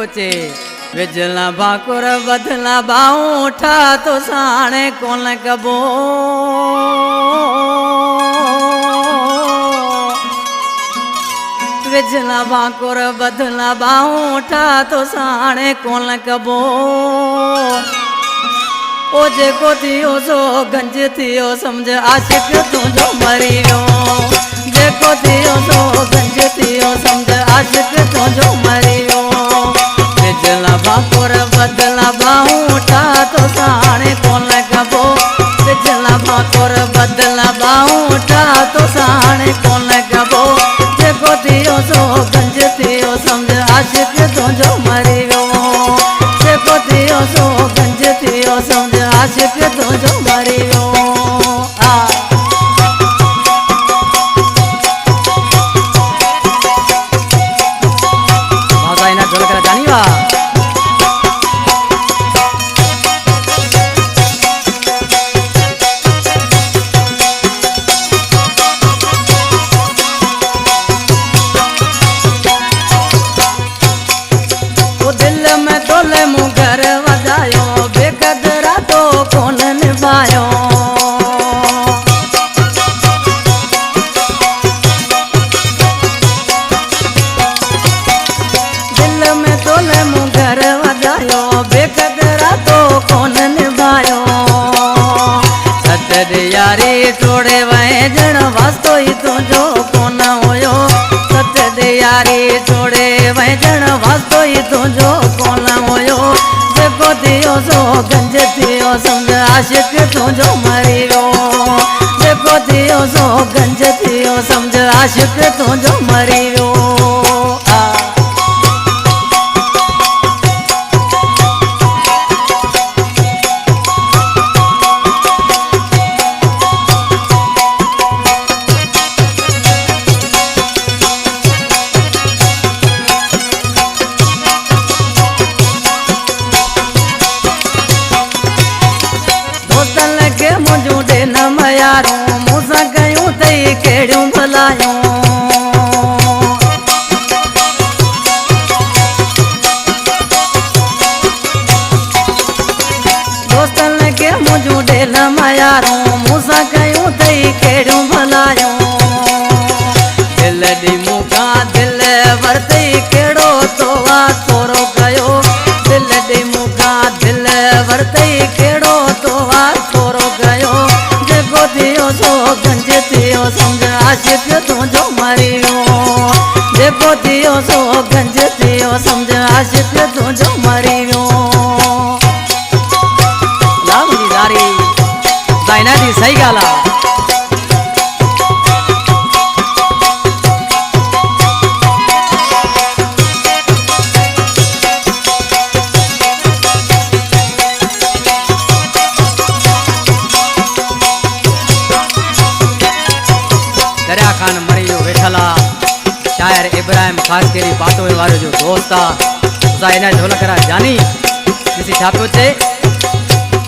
विजला भाकुर बदला बाऊठा तो साणे कौन कबो विजला भाकुर बदला बाऊठा तो साणे कौन कबो ओ जेको थियो सो गंज थियो समझ आशिक तुझो मरी वियो जेको थियो सो गंज थियो समझ आशिक तुझो मरी वियो विजला भाकुर बदला बाऊठा तो साणे कौन कबो विजला भाकुर बदला बाऊठा तो साणे कौन कबो जेको थियो सो गंज थियो समझ आशिक तुझो मरी वियो जेको थियो सो गंज थियो समझ आशिक तुझो मरी वियो भाषा इना झोल कर जानी वा घर वजायो बेकदरा तो कौन निभायो दिल में तोले मुँह घर वजायो बेकदरा तो कौन निभायो सतर यारी टोड़े वहे जण वास्तो ही तुझो कौन होयो सतर यारी टोड़े वहे जण वास्तो ही तुझो कौन होयो जेको थियो सो गंज थियो समझ आशिक तुझो मरी वियो जेको थियो सो गंज थियो समझ आशिक तुझो मरी वियो मुझे न मयारो मूसा कयूं तई केड़ियों भलायूं दोस्तन के मुझे न मयारो मूसा कयूं तई केड़ियों भलायूं दिल दी मुका दिल वरते केड़ो तो वा तोरो कयो दिल दी मुका दिल वरते केड़ो तो वा तोरो कयो जेको थियो सो गंज थियो समझ आशिक तुझो मरी वियो जेको थियो सो गंज थियो समझ आशिक तुझो मरी वियो ला मुंहिंजी यारी दाइना जी सही ॻाल्हि आहे दरिया खान मरी जो वेठला शायर इब्राहिम खास केरी बातो वारो जो दोस्त आ इना ढोल करा जानी किसी छापो चे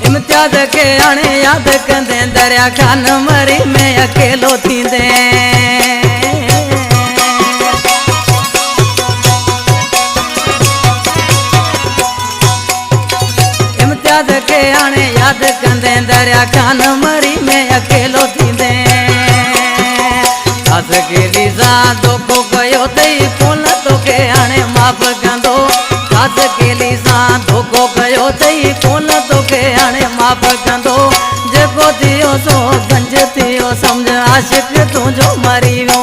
इम्तियाज के आने याद कंदे दरिया खान मरी में अकेलो थींदे इम्तियाज के आने याद कंदे दरिया खान मरी में अकेलो थींदे खास केली सा धोखो कयो तई कोन तोखे हाणे माफ़ कंदो खास केली सा धोखो कयो तई कोन तोखे हाणे माफ़ कंदो जेको थियो सो गंज थियो समझ आशिक तुझो मरी वियो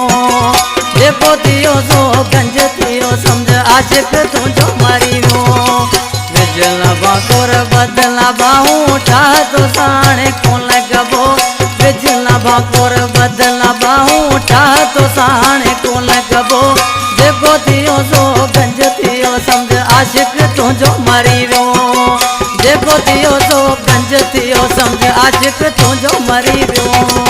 जेको थियो सो गंज थियो समझ आशिक तुझो मरी वियो विजला भाकुर बदला बाऊठा तो साणे कौन कबो विजला भाकुर बदला बाऊठा तो साणे कौन कबो जेको थियो सो गंज थियो समझ आशिक तुझो मरी वियो जेको थियो सो गंज थियो समझ आशिक तुझो मरी वियो